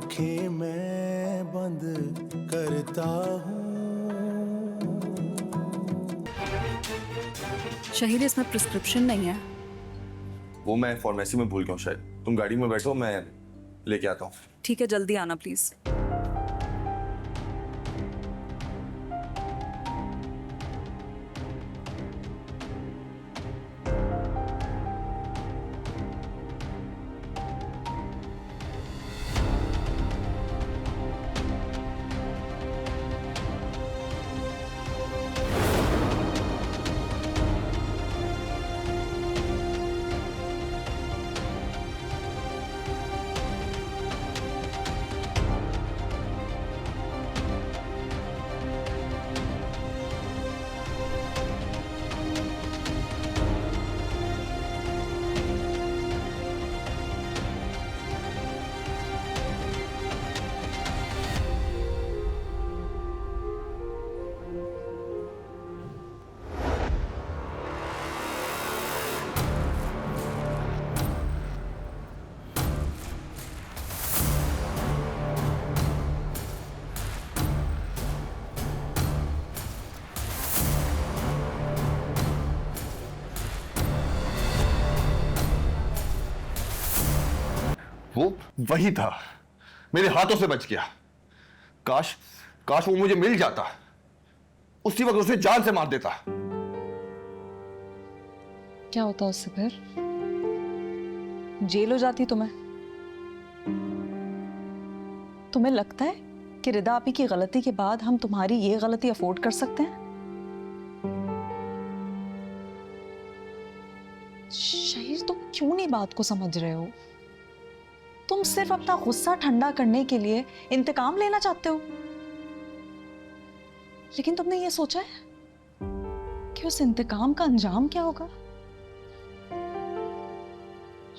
आंखें मैं बंद करता हूँ। शहीर, इसमें प्रिस्क्रिप्शन नहीं है। वो मैं फार्मेसी में भूल गया हूँ शायद। तुम गाड़ी में बैठो, मैं लेके आता हूँ। ठीक है, जल्दी आना प्लीज। वो वही था, मेरे हाथों से बच गया। काश काश वो मुझे मिल जाता, उसी वक्त उसे जान से मार देता। क्या होता उससे फिर? जेल हो जाती तुम्हें? तुम्हें लगता है कि रिदा आपी की गलती के बाद हम तुम्हारी ये गलती अफोर्ड कर सकते हैं? शहीर, तुम क्यों नहीं बात को समझ रहे हो? तुम सिर्फ अपना गुस्सा ठंडा करने के लिए इंतकाम लेना चाहते हो, लेकिन तुमने ये सोचा है कि उस इंतकाम का अंजाम क्या होगा?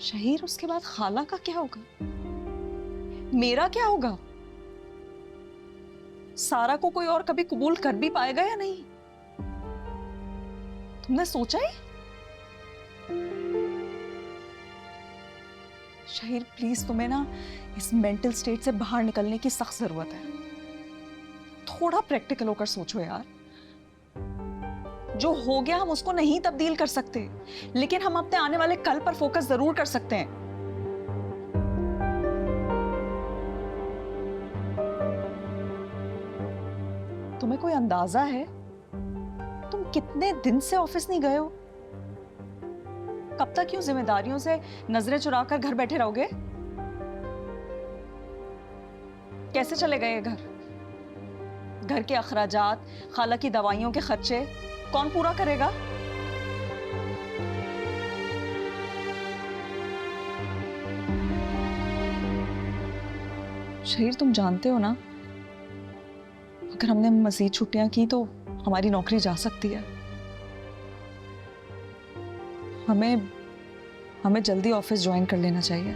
शहीर, उसके बाद खाला का क्या होगा? मेरा क्या होगा? सारा को कोई और कभी कबूल कर भी पाएगा या नहीं? तुमने सोचा है? शहीर प्लीज, तुम्हें ना इस मेंटल स्टेट से बाहर निकलने की सख्त जरूरत है। थोड़ा प्रैक्टिकल होकर सोचो यार। जो हो गया हम उसको नहीं तब्दील कर सकते, लेकिन हम अपने आने वाले कल पर फोकस जरूर कर सकते हैं। तुम्हें कोई अंदाजा है तुम कितने दिन से ऑफिस नहीं गए हो? कब तक यूं जिम्मेदारियों से नजरें चुराकर घर बैठे रहोगे? कैसे चले गए घर? घर के अखराजात, खाला की दवाइयों के खर्चे कौन पूरा करेगा? शहीर, तुम जानते हो ना, अगर हमने मजीद छुट्टियां की तो हमारी नौकरी जा सकती है। हमें जल्दी ऑफिस ज्वाइन कर लेना चाहिए।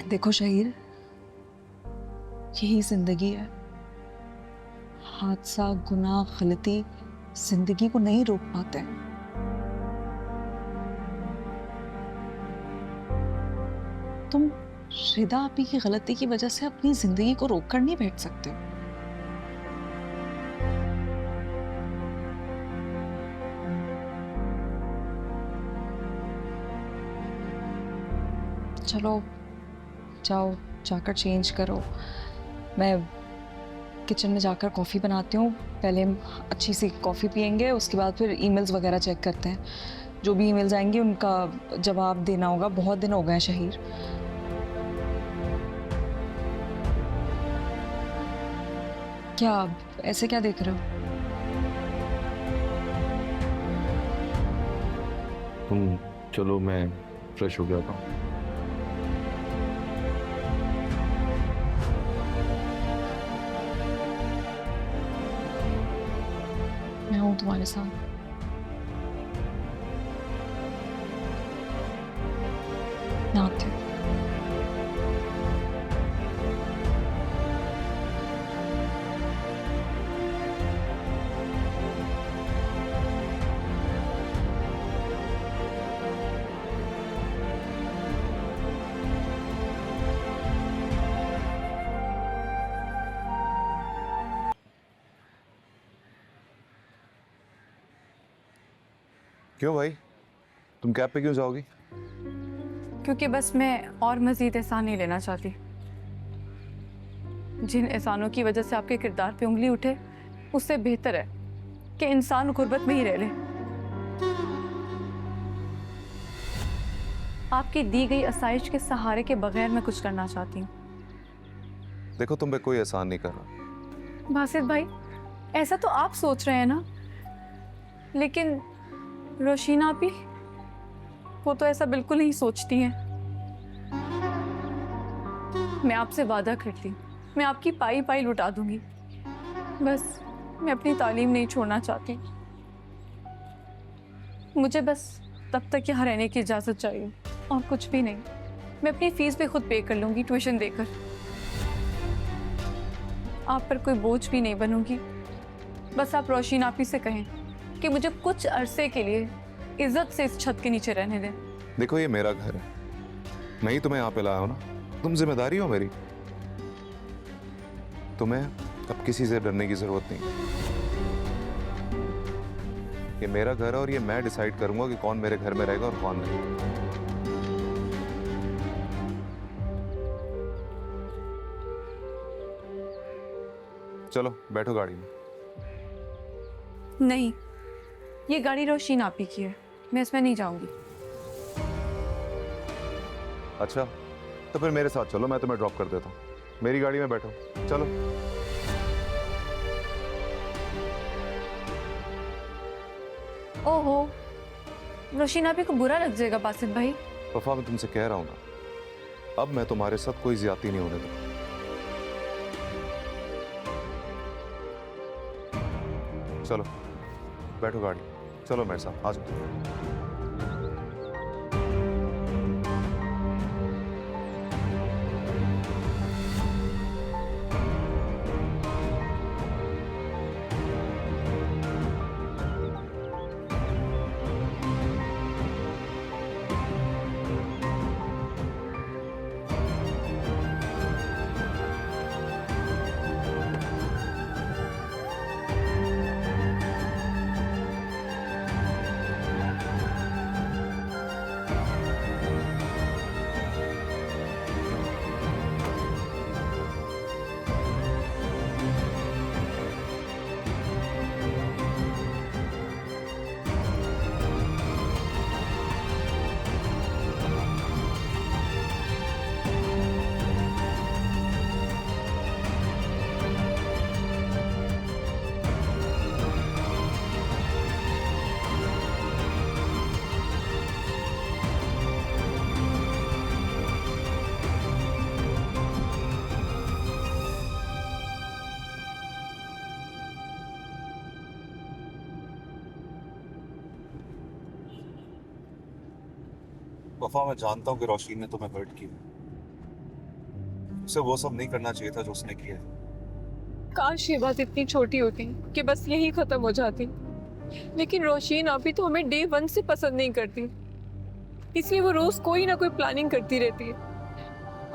देखो शहीर, यही जिंदगी है। हादसा, गुनाह, गलती जिंदगी को नहीं रोक पाते। तुम रिदा आपी की गलती की वजह से अपनी जिंदगी को रोक कर नहीं बैठ सकते हो। चलो जाओ, जाकर चेंज करो। मैं किचन में जाकर कॉफ़ी बनाती हूँ। पहले हम अच्छी सी कॉफ़ी पियेंगे, उसके बाद फिर ईमेल्स वगैरह चेक करते हैं। जो भी ईमेल्स आएंगी उनका जवाब देना होगा। बहुत दिन हो गए हैं शहीर। क्या ऐसे क्या देख रहे हो? तुम चलो, मैं फ्रेश हो गया था। मैं हूँ तुम्हारे साथ। मैं आती हूँ। क्यों भाई, तुम कैब पे क्यों जाओगी? क्योंकि बस मैं और मज़ीद एहसान नहीं लेना चाहती। जिन एहसानों की वजह से आपके किरदार पे उंगली उठे, उससे बेहतर है कि इंसान गुर्बत में ही रह ले। आपकी दी गई आसाइश के सहारे के बगैर मैं कुछ करना चाहती हूँ। देखो, तुम पे कोई एहसान नहीं कर रहा। बासित भाई, ऐसा तो आप सोच रहे हैं ना, लेकिन रोशीना भी, वो तो ऐसा बिल्कुल नहीं सोचती हैं। मैं आपसे वादा करती हूँ, मैं आपकी पाई पाई लुटा दूंगी। बस मैं अपनी तालीम नहीं छोड़ना चाहती। मुझे बस तब तक यहाँ रहने की इजाज़त चाहिए और कुछ भी नहीं। मैं अपनी फीस भी खुद पे कर लूँगी, ट्यूशन देकर। आप पर कोई बोझ भी नहीं बनूंगी। बस आप रोशीन आपी से कहें कि मुझे कुछ अरसे के लिए इज्जत से इस छत के नीचे रहने दें। देखो, ये मेरा घर है, मैं ही तुम्हें यहाँ पे लाया हूँ ना, तुम जिम्मेदारी हो मेरी। तुम्हें अब किसी से डरने की जरूरत नहीं। ये मेरा घर है और ये मैं डिसाइड करूंगा कि कौन मेरे घर में रहेगा और कौन नहीं। चलो बैठो गाड़ी में। नहीं, ये गाड़ी रोशीन आपी की है, मैं इसमें नहीं जाऊंगी। अच्छा, तो फिर मेरे साथ चलो, मैं तुम्हें ड्रॉप कर देता हूँ। मेरी गाड़ी में बैठो, चलो। ओहो, रोशीन आपी को बुरा लग जाएगा बासित भाई। वफा, मैं तुमसे कह रहा हूँ ना, अब मैं तुम्हारे साथ कोई ज्यादती नहीं होने दूंगा। चलो बैठो गाड़ी, चलो मेरे साथ आ जाओ। वफा, मैं जानता हूँ कि रोशीन ने तुम्हें हर्ट किया। उसे वो सब नहीं करना चाहिए था जो उसने किया। काश ये बात इतनी छोटी होती कि बस यही खत्म हो जाती, लेकिन रोशीन अभी तो हमें डे 1 से पसंद नहीं करती, इसलिए वो रोज कोई ना कोई प्लानिंग करती रहती है।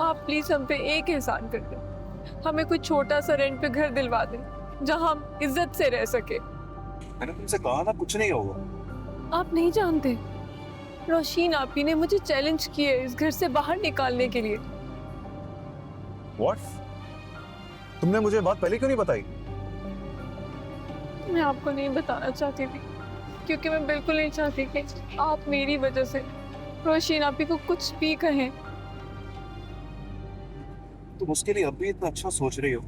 आप प्लीज हम पे एक एहसान कर दें, हमें कोई छोटा सा रेंट पे घर दिलवा दें जहां हम इज्जत से रह सके। मैंने तुमसे कहा ना, कुछ नहीं होगा। आप नहीं जानते, रोशीन आपी ने मुझे चैलेंज किया है इस घर से बाहर निकालने के लिए। What? तुमने मुझे बात पहले क्यों नहीं बताई? मैं आपको नहीं बताना चाहती थी, क्योंकि मैं बिल्कुल नहीं चाहती कि आप मेरी वजह से रोशीन आपी को कुछ भी कहें। तुम उसके लिए अब भी इतना अच्छा सोच रही हो,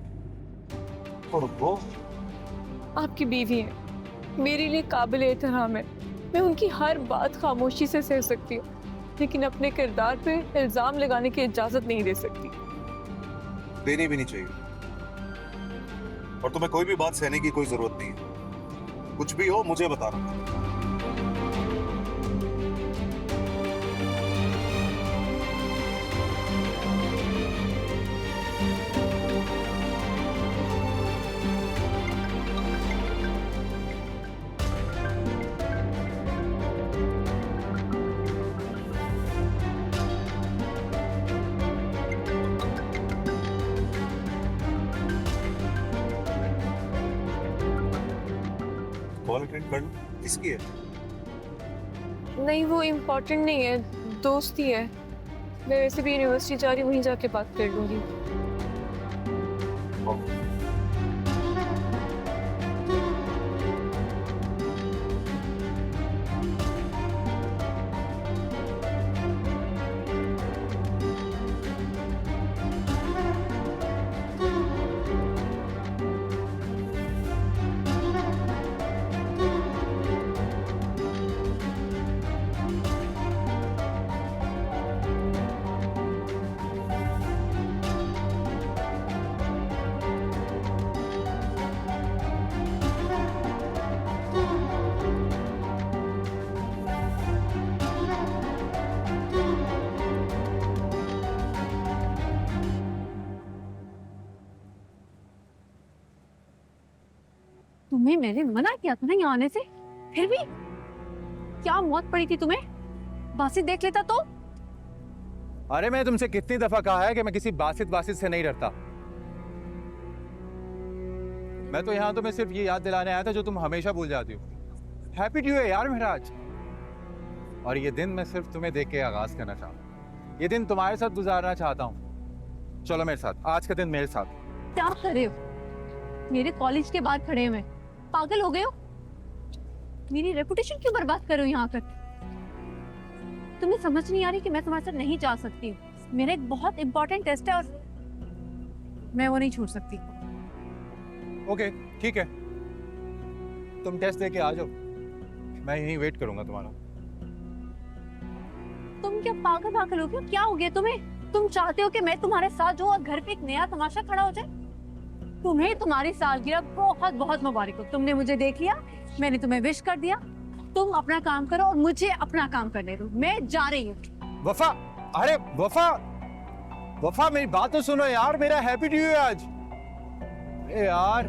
और वो आपकी बीवी है, मेरे लिए काबिल एहतराम है। मैं उनकी हर बात खामोशी से सह सकती हूँ, लेकिन अपने किरदार पे इल्जाम लगाने की इजाजत नहीं दे सकती। देनी भी नहीं चाहिए, और तुम्हें कोई भी बात सहने की कोई जरूरत नहीं है। कुछ भी हो मुझे बताना। कॉल अटेंड कर लो। किसकी है? नहीं, वो इम्पोर्टेंट नहीं है, दोस्ती है। मैं वैसे भी यूनिवर्सिटी जा रही हूँ, वहीं जाके बात कर लूँगी। तुम्हें मैंने मना किया था ना यहाँ आने से, फिर भी क्या मौत पड़ी थी तुम्हें? बासित देख लेता तो? अरे मैं तुमसे कितनी दफा कहा है कि मैं किसी बासित से नहीं डरता। मैं तो यहाँ तुम्हें सिर्फ ये याद दिलाने आया था जो तुम हमेशा भूल जाती हो। हैप्पी न्यू ईयर यार महराज। और ये दिन मैं सिर्फ तुम्हें देख के आगाज करना चाहता हूँ। ये दिन तुम्हारे साथ गुजारना चाहता हूँ। चलो मेरे साथ, आज का दिन मेरे साथ। क्या कर रहे हो? मेरे कॉलेज के बाहर खड़े हुए, पागल हो गए हो? मेरी रेपुटेशन क्यों बर्बाद कर रहे हो यहाँ आकर? तुम्हें समझ नहीं आ रही कि मैं तुम्हारे साथ नहीं जा सकती हूँ। मेरा एक बहुत इंपॉर्टेंट टेस्ट है और मैं वो नहीं छोड़ सकती। ओके ठीक है, तुम टेस्ट दे के आ जाओ, मैं यहीं वेट करूंगा तुम्हारा। तुम क्या पागल हो गए? क्या हो गया तुम्हें? तुम चाहते हो कि मैं तुम्हारे साथ जाऊं और घर पे एक नया तमाशा खड़ा हो जाए? तुम्हें तुम्हारी सालगिरह बहुत बहुत मुबारक हो। तुमने मुझे देख लिया, मैंने तुम्हें विश कर दिया। तुम अपना काम करो और मुझे अपना काम करने दो। मैं जा रही हूँ। वफा, अरे वफा मेरी बात तो सुनो यार, मेरा हैप्पी न्यू ईयर आज। अरे यार